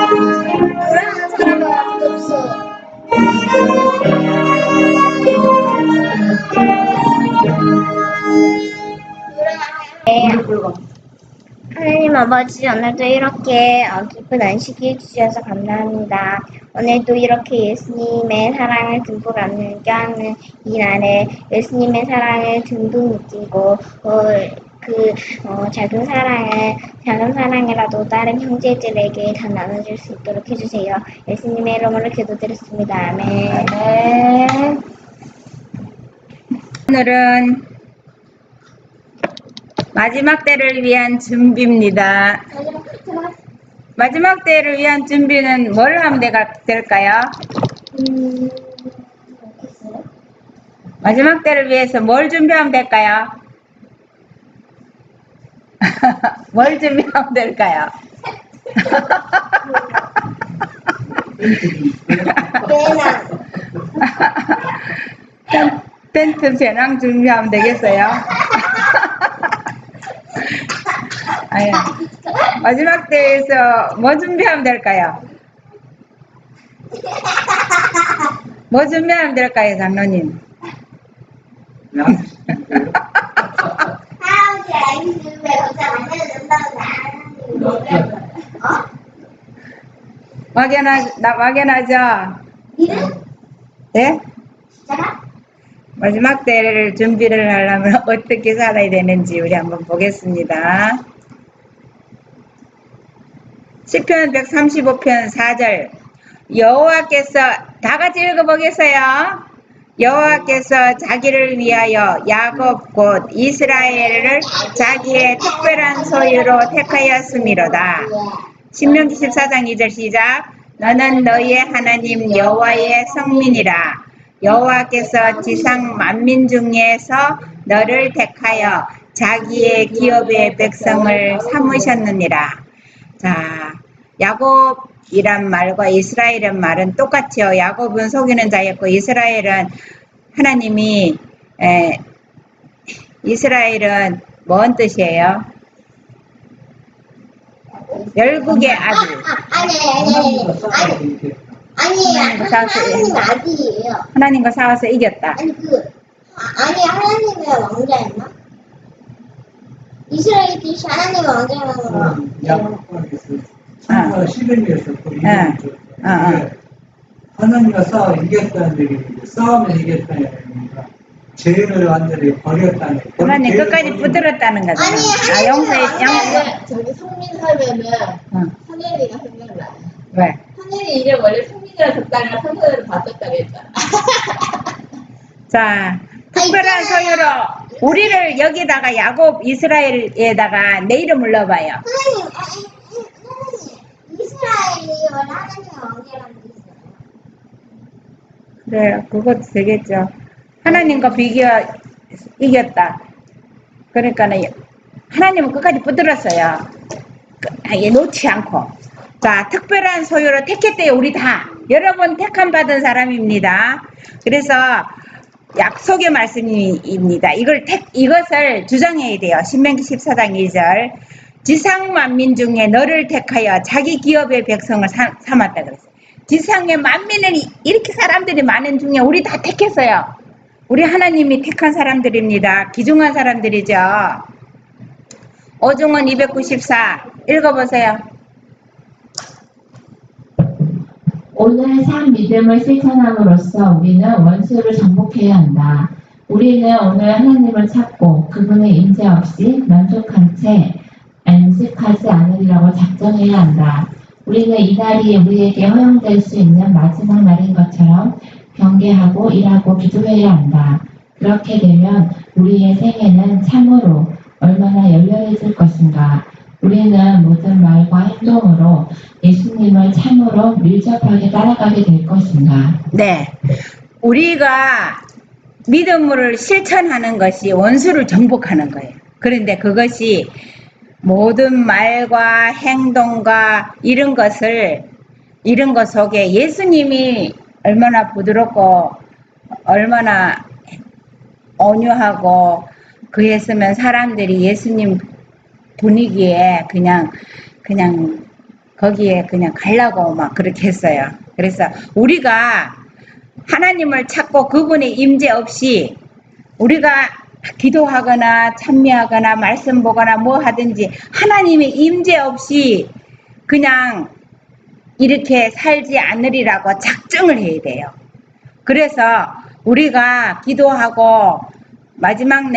노래하는 사람은 아무도 없어. 네. 하나님 아버지, 오늘도 이렇게 기쁜 안식일 해주셔서 감사합니다. 오늘도 이렇게 예수님의 사랑을 듬뿍 느껴하는 이 날에 예수님의 사랑을 듬뿍 느끼고 작은 사랑이라도 다른 형제들에게 다 나눠줄 수 있도록 해주세요. 예수님의 이름으로 기도드렸습니다. 아멘. 네. 오늘은 마지막 때를 위한 준비입니다. 마지막 때를 위한 준비는 뭘 하면 될까요? 마지막 때를 위해서 뭘 준비하면 될까요? 뭘 준비하면 될까요? 텐트 배낭 준비하면 되겠어요? 아야. 마지막 때에서 뭐 준비하면 될까요? 뭐 준비하면 될까요, 장로님? 막연하죠? 네? 마지막 때를 준비를 하려면 어떻게 살아야 되는지 우리 한번 보겠습니다. 시편 135편 4절 여호와께서 다 같이 읽어보겠어요. 여호와께서 자기를 위하여 야곱 곧 이스라엘을 자기의 특별한 소유로 택하였음이로다. 신명기 14장 2절 시작. 너는 너희의 하나님 여호와의 성민이라. 여호와께서 지상 만민 중에서 너를 택하여 자기의 기업의 백성을 삼으셨느니라. 자, 야곱이란 말과 이스라엘이란 말은 똑같죠. 야곱은 속이는 자였고 이스라엘은 하나님이 이스라엘은 뭔 뜻이에요? 열국의 아들. 하나님 아들이에요. 하나님과 싸워서 이겼다. 하나님의 왕자였나? 이스라엘 빛이 하나님의 왕자라는 창세가 11절에서 하나님과 싸워 이겼다는 얘기인데 싸움에 이겼다는 얘기입니다. 죄를 완전히 버렸다는 얘기. 하나님 끝까지 붙들었다는 거잖아. 용서의 저기 성민 하면은 하늘이가 생각나요. 왜? 하늘이 이제 원래 성민이라 적당한 성서를 바꿨다고 했잖아. 자, 특별한 소유로 우리를 여기다가 야곱 이스라엘에다가 내 이름을 넣어봐요. 하나님, 이스라엘이 원래 하나님의 왕자라는 게 있어요. 그래요. 그것도 되겠죠. 하나님과 비교 이겼다. 그러니까는 하나님은 끝까지 붙들었어요. 놓지 않고. 자, 특별한 소유로 택했대요. 우리 다. 여러분 택함 받은 사람입니다. 그래서 약속의 말씀입니다. 이것을 주장해야 돼요. 신명기 14장 2절. 지상 만민 중에 너를 택하여 자기 기업의 백성을 삼았다 그랬어요. 지상의 만민은 이렇게 사람들이 많은 중에 우리 다 택했어요. 우리 하나님이 택한 사람들입니다. 귀중한 사람들이죠. 오중원 294 읽어보세요. 오늘 산 믿음을 실천함으로써 우리는 원수를 정복해야 한다. 우리는 오늘 하나님을 찾고 그분의 임재 없이 만족한 채 안식하지 않으리라고 작정해야 한다. 우리는 이날이 우리에게 허용될 수 있는 마지막 날인 것처럼 경계하고 일하고 기도해야 한다. 그렇게 되면 우리의 생애는 참으로 얼마나 열렬해질 것인가. 우리는 모든 말과 행동으로 예수님을 참으로 밀접하게 따라가게 될 것인가. 네, 우리가 믿음을 실천하는 것이 원수를 정복하는 거예요. 그런데 그것이 모든 말과 행동과 이런 것 속에 예수님이 얼마나 부드럽고 얼마나 온유하고 그랬으면 사람들이 예수님 분위기에 그냥 거기에 그냥 가려고 막 그렇게 했어요. 그래서 우리가 하나님을 찾고 그분의 임재 없이 우리가 기도하거나 찬미하거나 말씀 보거나 뭐 하든지 하나님의 임재 없이 그냥 이렇게 살지 않으리라고 작정을 해야 돼요. 그래서 우리가 기도하고 마지막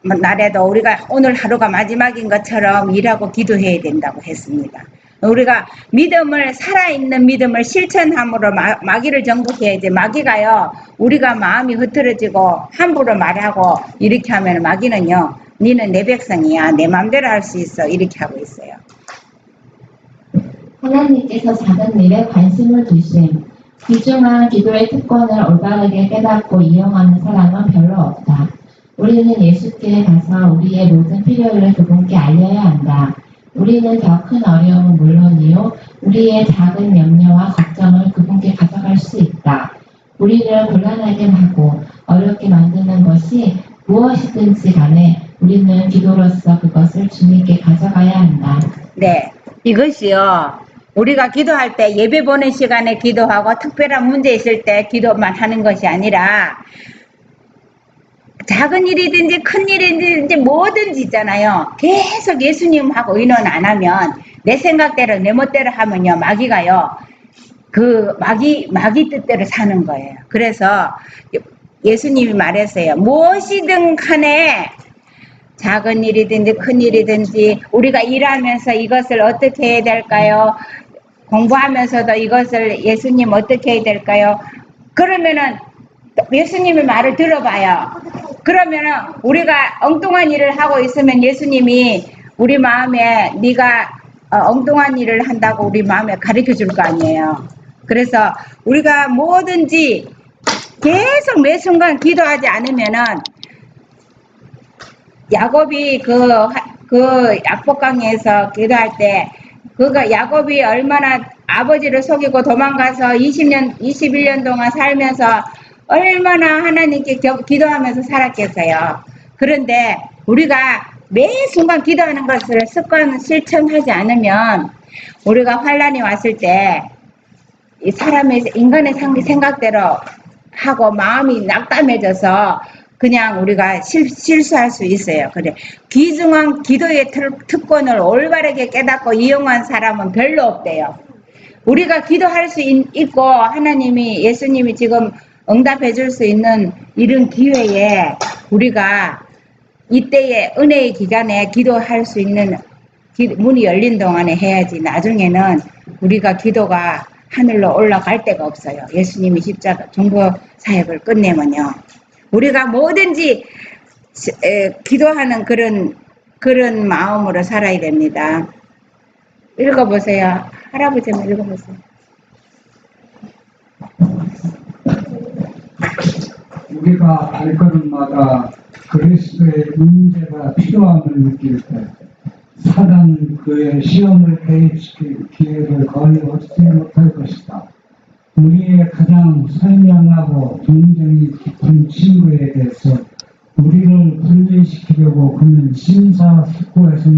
날에도 우리가 오늘 하루가 마지막인 것처럼 일하고 기도해야 된다고 했습니다. 우리가 믿음을 살아있는 믿음을 실천함으로 마귀를 정복해야지. 마귀가요 우리가 마음이 흐트러지고 함부로 말하고 이렇게 하면 마귀는요 니는 내 백성이야 내 마음대로 할 수 있어 이렇게 하고 있어요. 하나님께서 작은 일에 관심을 두심. 귀중한 기도의 특권을 올바르게 깨닫고 이용하는 사람은 별로 없다. 우리는 예수께 가서 우리의 모든 필요를 그분께 알려야 한다. 우리는 더 큰 어려움은 물론이요 우리의 작은 염려와 걱정을 그분께 가져갈 수 있다. 우리를 곤란하게 하고 어렵게 만드는 것이 무엇이든지 간에 우리는 기도로서 그것을 주님께 가져가야 한다. 네, 이것이요 우리가 기도할 때 예배 보는 시간에 기도하고 특별한 문제 있을 때 기도만 하는 것이 아니라 작은 일이든지 큰 일이든지 뭐든지 있잖아요. 계속 예수님하고 의논 안 하면 내 생각대로 내 멋대로 하면요 마귀가요 그 마귀 뜻대로 사는 거예요. 그래서 예수님이 말했어요. 무엇이든 간에 작은 일이든지 큰 일이든지 우리가 일하면서 이것을 어떻게 해야 될까요? 공부하면서도 이것을 예수님 어떻게 해야 될까요? 그러면은 예수님의 말을 들어봐요. 그러면은 우리가 엉뚱한 일을 하고 있으면 예수님이 우리 마음에 네가 엉뚱한 일을 한다고 우리 마음에 가르쳐 줄 거 아니에요. 그래서 우리가 뭐든지 계속 매 순간 기도하지 않으면은 야곱이 그 약복강에서 기도할 때 그가 야곱이 얼마나 아버지를 속이고 도망가서 21년 동안 살면서 얼마나 하나님께 기도하면서 살았겠어요. 그런데 우리가 매 순간 기도하는 것을 습관 실천하지 않으면 우리가 환란이 왔을 때 이 사람의 인간의 생각대로 하고 마음이 낙담해져서 그냥 우리가 실수할 수 있어요. 그래 귀중한 기도의 특권을 올바르게 깨닫고 이용한 사람은 별로 없대요. 우리가 기도할 수 있고 하나님이 예수님이 지금 응답해 줄 수 있는 이런 기회에 우리가 이때의 은혜의 기간에 기도할 수 있는 문이 열린 동안에 해야지 나중에는 우리가 기도가 하늘로 올라갈 데가 없어요. 예수님이 십자가 종부 사역을 끝내면요. 우리가 뭐든지 기도하는 그런 마음으로 살아야 됩니다. 읽어보세요. 할아버지 한번 읽어보세요. 우리가 발걸음마다 그리스도의 임재가 필요함을 느낄 때 사단은 그의 시험을 개입시킬 기회를 거의 얻지 못할 것이다. 우리의 가장 선량하고 동정이 깊은 친구에 대해서 우리를 분리시키려고 그는 심사숙고해서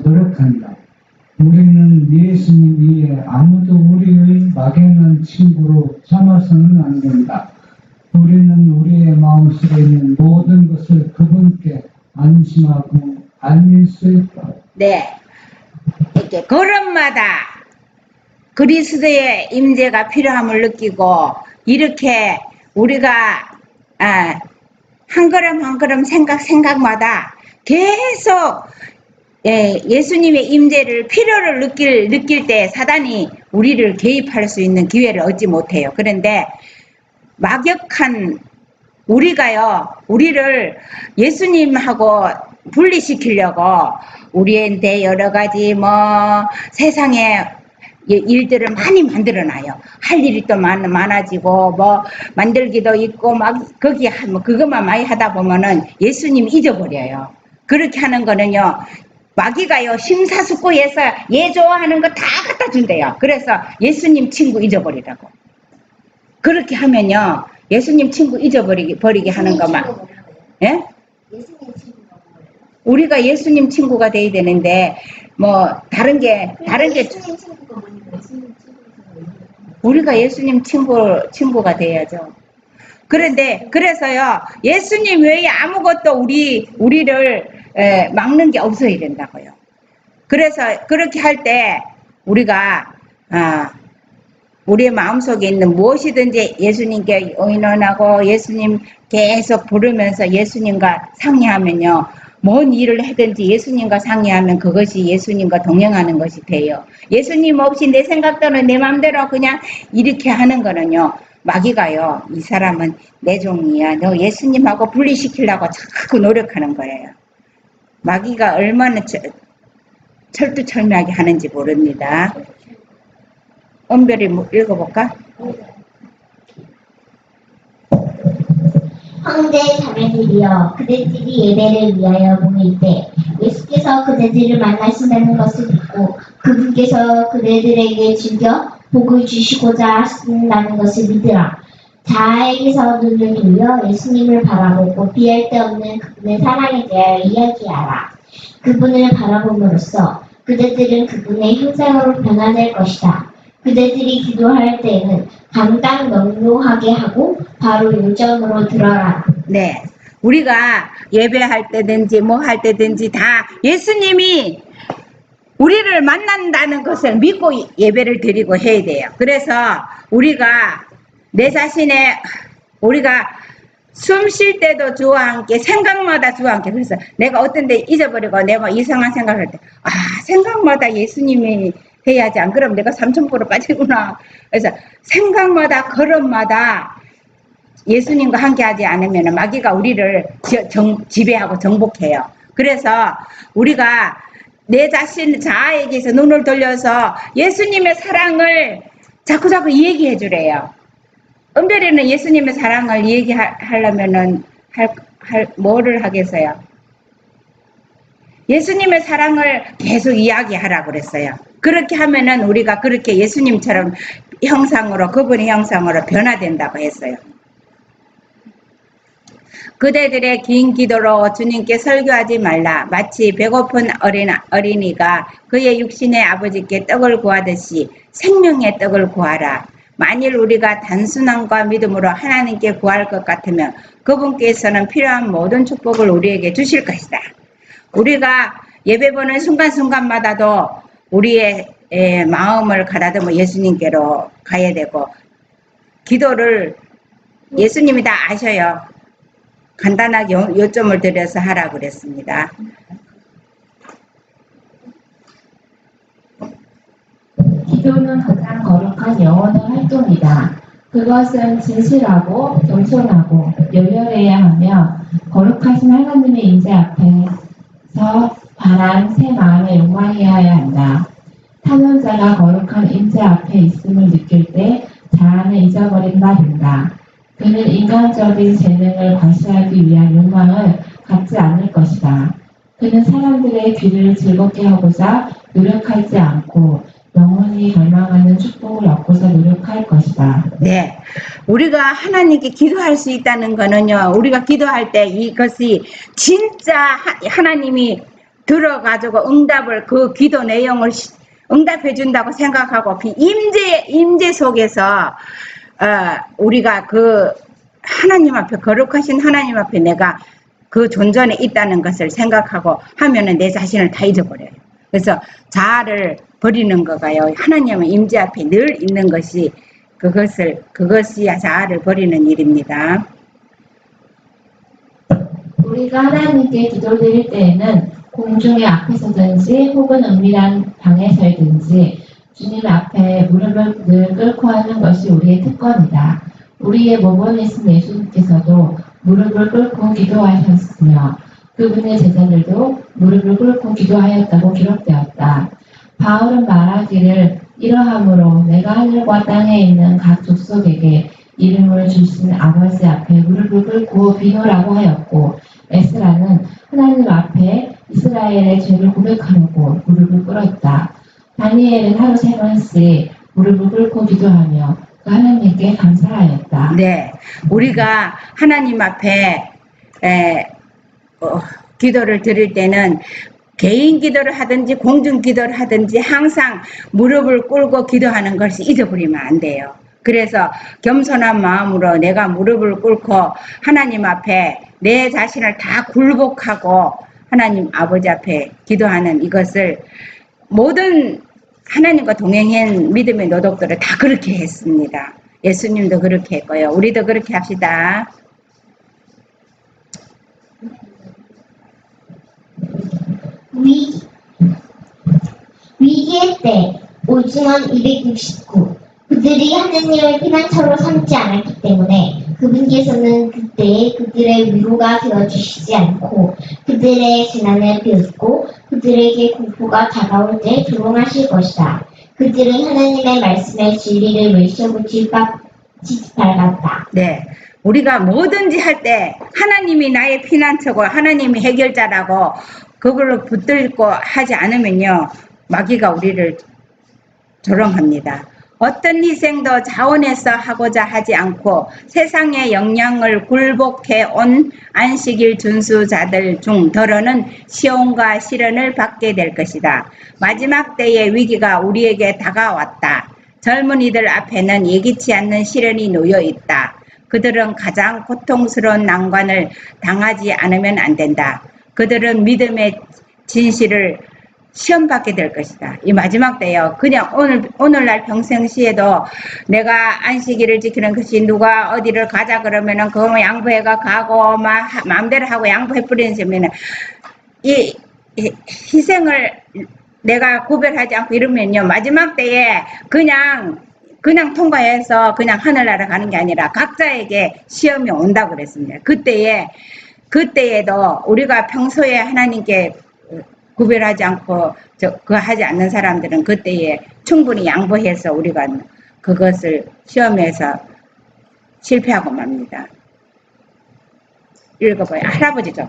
노력한다. 우리는 예수님 위에 아무도 우리의 막연한 친구로 삼아서는 안 된다. 우리는 우리의 마음속에 있는 모든 것을 그분께 안심하고 알릴 수 있다. 네. 이렇게 걸음마다 그리스도의 임재가 필요함을 느끼고 이렇게 우리가 한 걸음 한 걸음 생각마다 계속 예수님의 임재를 필요를 느낄 때 사단이 우리를 개입할 수 있는 기회를 얻지 못해요. 그런데 막역한 우리를 예수님하고 분리시키려고 우리한테 여러 가지 세상에 일들을 많이 만들어놔요. 할 일이 또 많아지고 만들기도 있고 그것만 많이 하다 보면은 예수님 잊어버려요. 그렇게 하는 거는요. 마귀가요 심사숙고해서 얘 좋아하는 거 다 갖다 준대요. 그래서 예수님 친구 잊어버리라고. 그렇게 하면요 예수님 친구 잊어버리게 하는 것만. 예? 예수님 친구가 뭐예요? 우리가 예수님 친구가 돼야 되는데 다른 게 예수님 친구가 뭐니까 예수님 친구가 우리가 예수님 친구가 돼야죠. 그래서요 예수님 외에 아무것도 우리를 막는 게 없어야 된다고요. 그래서 그렇게 할 때 우리가 우리의 마음속에 있는 무엇이든지 예수님께 의논하고 예수님 계속 부르면서 예수님과 상의하면요. 뭔 일을 하든지 예수님과 상의하면 그것이 예수님과 동행하는 것이 돼요. 예수님 없이 내 생각대로 내 마음대로 그냥 이렇게 하는 거는요. 마귀가요. 이 사람은 내 종이야. 너 예수님하고 분리시키려고 자꾸 노력하는 거예요. 마귀가 얼마나 철두철미하게 하는지 모릅니다. 은별이 읽어볼까? 형제 자매들이여 그대들이 예배를 위하여 모일 때 예수께서 그대들을 만나신다는 것을 믿고 그분께서 그대들에게 즐겨 복을 주시고자 하신다는 것을 믿으라. 자아에게서 눈을 돌려 예수님을 바라보고 비할 데 없는 그분의 사랑에 대하여 이야기하라. 그분을 바라봄으로써 그대들은 그분의 형상으로 변화될 것이다. 그대들이 기도할 때에는 감당 명료하게 하고 바로 요점으로 들어라. 네, 우리가 예배할 때든지 할 때든지 다 예수님이 우리를 만난다는 것을 믿고 예배를 드리고 해야 돼요. 그래서 우리가 내 자신의 우리가 숨 쉴 때도 주와 함께 생각마다 주와 함께. 그래서 내가 어떤 데 잊어버리고 내가 이상한 생각을 할 때 생각마다 예수님이 해야지 안 그러면 내가 삼천포로 빠지구나. 그래서 생각마다 걸음마다 예수님과 함께 하지 않으면 마귀가 우리를 지배하고 정복해요. 그래서 우리가 내 자신 자아에게서 눈을 돌려서 예수님의 사랑을 자꾸자꾸 얘기해 주래요. 은별이는 예수님의 사랑을 얘기하려면은 뭐를 하겠어요? 예수님의 사랑을 계속 이야기하라 그랬어요. 그렇게 하면은 우리가 그렇게 예수님처럼 그분의 형상으로 변화된다고 했어요. 그대들의 긴 기도로 주님께 설교하지 말라. 마치 배고픈 어린이가 그의 육신의 아버지께 떡을 구하듯이 생명의 떡을 구하라. 만일 우리가 단순함과 믿음으로 하나님께 구할 것 같으면 그분께서는 필요한 모든 축복을 우리에게 주실 것이다. 우리가 예배 보는 순간순간마다도 우리의 마음을 가다듬어 예수님께로 가야 되고 기도를 예수님이 다 아셔요. 간단하게 요점을 드려서 하라 그랬습니다. 기도는 가장 거룩한 영혼의 활동이다. 그것은 진실하고 겸손하고 열렬해야 하며 거룩하신 하나님의 임재 앞에서 바란 새 마음의 욕망이어야 한다. 탐험자가 거룩한 임재 앞에 있음을 느낄 때 자아는 잊어버린 바 된다. 그는 인간적인 재능을 과시하기 위한 욕망을 갖지 않을 것이다. 그는 사람들의 귀를 즐겁게 하고자 노력하지 않고 영원히 갈망하는 축복을 얻고자 노력할 것이다. 네. 우리가 하나님께 기도할 수 있다는 거는요, 우리가 기도할 때 이것이 진짜 하나님이 들어가지고 응답을, 그 기도 내용을 응답해 준다고 생각하고, 임재 속에서, 우리가 그 하나님 앞에, 거룩하신 하나님 앞에 내가 그 존전에 있다는 것을 생각하고 하면은 내 자신을 다 잊어버려요. 그래서 자아를 버리는 거가요, 하나님의 임재 앞에 늘 있는 것이, 그것이 자아를 버리는 일입니다. 우리가 하나님께 기도드릴 때에는 공중의 앞에서든지 혹은 은밀한 방에서든지 주님 앞에 무릎을 늘 꿇고 하는 것이 우리의 특권이다. 우리의 모범이신 예수님께서도 무릎을 꿇고 기도하셨으며 그분의 제자들도 무릎을 꿇고 기도하였다고 기록되었다. 바울은 말하기를 이러함으로 내가 하늘과 땅에 있는 각 족속에게 이름을 주신 아버지 앞에 무릎을 꿇고 비노라고 하였고, 에스라는 하나님 앞에 이스라엘의 죄를 고백하려고 무릎을 꿇었다. 다니엘은 하루 3번씩 무릎을 꿇고 기도하며 그 하나님께 감사하였다. 네, 우리가 하나님 앞에 기도를 드릴 때는 개인 기도를 하든지 공중 기도를 하든지 항상 무릎을 꿇고 기도하는 것을 잊어버리면 안 돼요. 그래서 겸손한 마음으로 내가 무릎을 꿇고 하나님 앞에 내 자신을 다 굴복하고 하나님 아버지 앞에 기도하는 이것을 모든 하나님과 동행한 믿음의 노독들을 다 그렇게 했습니다. 예수님도 그렇게 했고요. 우리도 그렇게 합시다. 위기의 때 오중원 269 그들이 하느님을 피난처로 삼지 않았기 때문에 그분께서는 그때에 그들의 위로가 되어주시지 않고 그들의 재난을 비웃고 그들에게 공포가 다가올 때 조롱하실 것이다. 그들은 하나님의 말씀의 진리를 멸시하고지 밟았다. 네, 우리가 뭐든지 할 때 하나님이 나의 피난처고 하나님이 해결자라고 그걸로 붙들고 하지 않으면요, 마귀가 우리를 조롱합니다. 어떤 희생도 자원해서 하고자 하지 않고 세상의 영향을 굴복해 온 안식일 준수자들 중 더러는 시험과 시련을 받게 될 것이다. 마지막 때의 위기가 우리에게 다가왔다. 젊은이들 앞에는 예기치 않는 시련이 놓여 있다. 그들은 가장 고통스러운 난관을 당하지 않으면 안 된다. 그들은 믿음의 진실을 시험받게 될 것이다. 이 마지막 때요. 그냥 오늘날 평생시에도 내가 안식일을 지키는 것이 누가 어디를 가자 그러면은 그거 양보해가 가고 막 마음대로 하고 양보해버리는 세면은 이 희생을 내가 구별하지 않고 이러면요, 마지막 때에 그냥 통과해서 그냥 하늘나라 가는 게 아니라 각자에게 시험이 온다고 그랬습니다. 그때에도 우리가 평소에 하나님께 구별하지 않고 하지 않는 사람들은 그때에 충분히 양보해서 우리가 그것을 시험에서 실패하고 맙니다. 읽어봐요. 할아버지죠.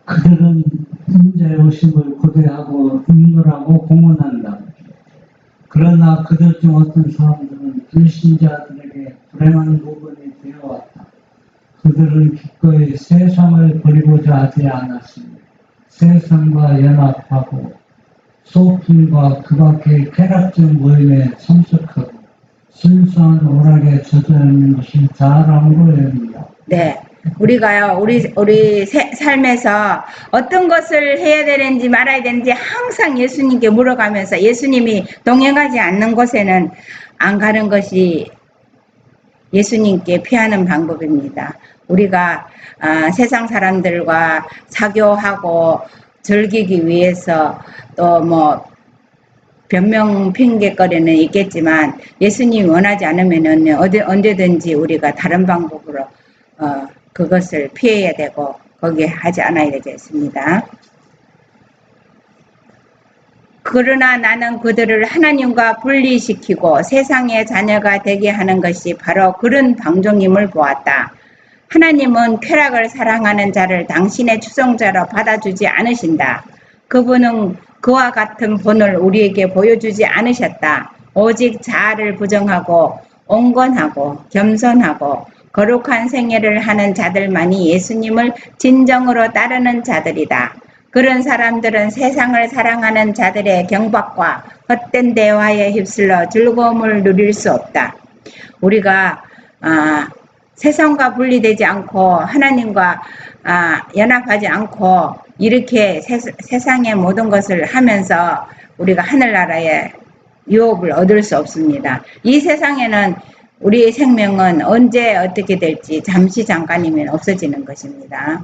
그들은 인자의 오심을 고대하고 인도라고 공언한다. 그러나 그들 중 어떤 사람들은 불신자들에게 불행한 부분이 되어왔다. 그들은 기꺼이 세상을 버리고자 하지 않았으며 세상과 연합하고 소품과 그 밖의 쾌락적 모임에 참석하고 순수한 오락에 젖어있는 것이 자랑으로 여깁니다. 네, 우리가요, 우리 삶에서 어떤 것을 해야 되는지 말아야 되는지 항상 예수님께 물어가면서 예수님이 동행하지 않는 곳에는 안 가는 것이 예수님께 피하는 방법입니다. 우리가 세상 사람들과 사교하고 즐기기 위해서 또 뭐 변명 핑계거리는 있겠지만 예수님이 원하지 않으면은 언제든지 우리가 다른 방법으로 그것을 피해야 되고 거기에 하지 않아야 되겠습니다. 그러나 나는 그들을 하나님과 분리시키고 세상의 자녀가 되게 하는 것이 바로 그런 방종임을 보았다. 하나님은 쾌락을 사랑하는 자를 당신의 추종자로 받아주지 않으신다. 그분은 그와 같은 본을 우리에게 보여주지 않으셨다. 오직 자아를 부정하고 온건하고 겸손하고 거룩한 생애를 하는 자들만이 예수님을 진정으로 따르는 자들이다. 그런 사람들은 세상을 사랑하는 자들의 경박과 헛된 대화에 휩쓸려 즐거움을 누릴 수 없다. 우리가 세상과 분리되지 않고 하나님과 연합하지 않고 이렇게 세상의 모든 것을 하면서 우리가 하늘나라의 유업을 얻을 수 없습니다. 이 세상에는 우리의 생명은 언제 어떻게 될지 잠시 잠깐이면 없어지는 것입니다.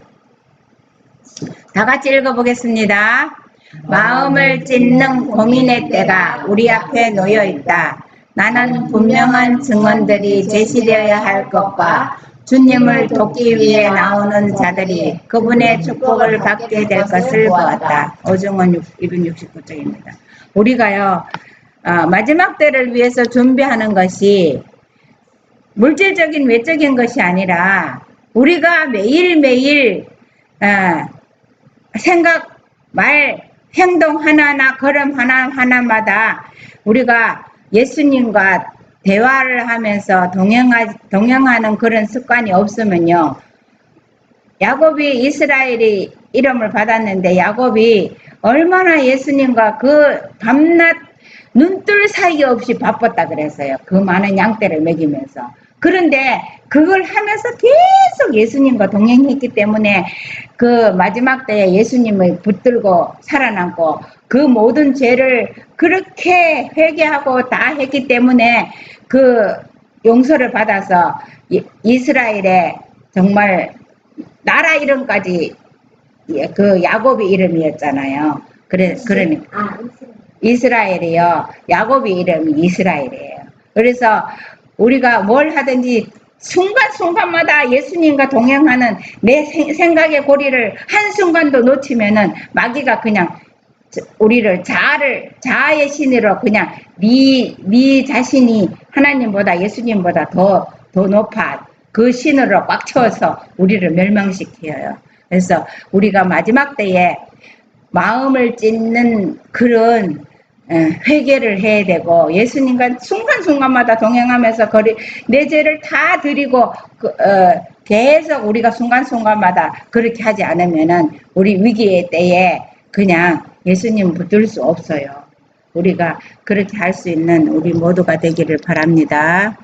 다 같이 읽어보겠습니다. 마음을 찢는 고민의 때가 우리 앞에 놓여 있다. 나는 분명한 증언들이 제시되어야 할 것과 주님을 돕기 위해 나오는 자들이 그분의 축복을 받게 될 것을 보았다. 오중원 269쪽입니다. 우리가요, 마지막 때를 위해서 준비하는 것이 물질적인 외적인 것이 아니라 우리가 매일매일 생각, 말, 행동 하나하나, 걸음 하나하나마다 우리가 예수님과 대화를 하면서 동행하는 그런 습관이 없으면요. 야곱이 이스라엘이 이름을 받았는데 야곱이 얼마나 예수님과 그 밤낮 눈뜰 사이 없이 바빴다 그랬어요. 그 많은 양떼를 먹이면서. 그런데 그걸 하면서 계속 예수님과 동행했기 때문에 그 마지막 때에 예수님을 붙들고 살아남고 그 모든 죄를 그렇게 회개하고 다 했기 때문에 그 용서를 받아서 이스라엘의 정말 나라 이름까지 그 야곱의 이름이었잖아요. 그러니까 이스라엘이요. 야곱의 이름이 이스라엘이에요. 그래서 우리가 뭘 하든지 순간순간마다 예수님과 동행하는 내 생각의 고리를 한순간도 놓치면은 마귀가 그냥 우리를 자아의 신으로 그냥 네 자신이 하나님보다 예수님보다 더 높아 그 신으로 꽉 채워서 우리를 멸망시켜요. 그래서 우리가 마지막 때에 마음을 찢는 그런 회개를 해야 되고 예수님과 순간순간마다 동행하면서 내 죄를 다 드리고 계속 우리가 순간순간마다 그렇게 하지 않으면은 우리 위기의 때에 그냥 예수님 붙들 수 없어요. 우리가 그렇게 할 수 있는 우리 모두가 되기를 바랍니다.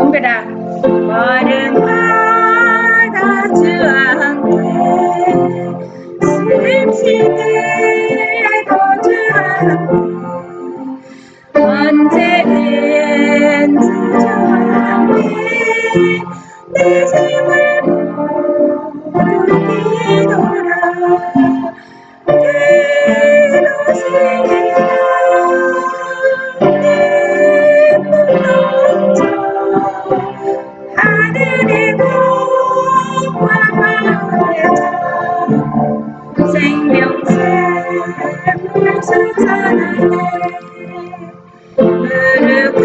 은별아, 마른 바다 주 함께 슬프게도 주 함께 언제든지 주 함께 내 삶을 모두 뒤돌아 깨어지리라 내몸 넘쳐 하늘의 빛과 마음의 참 생명샘을 솟아나네 무릎을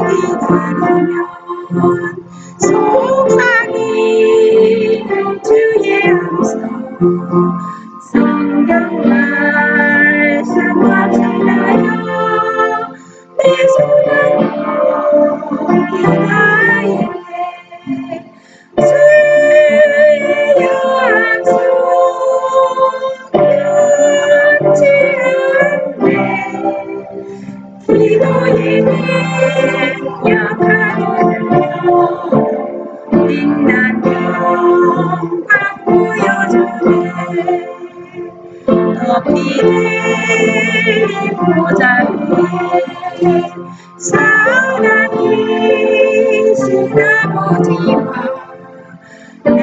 기다리면 속삭이는 주의 음성 성경 말씀과 달라요 내 손은 기다리네 주의 약속 변치 않네 기도의 능력하늘며 빛난 영광 보여주네 높이 내린 보좌 위에 살아계신 아버지와 내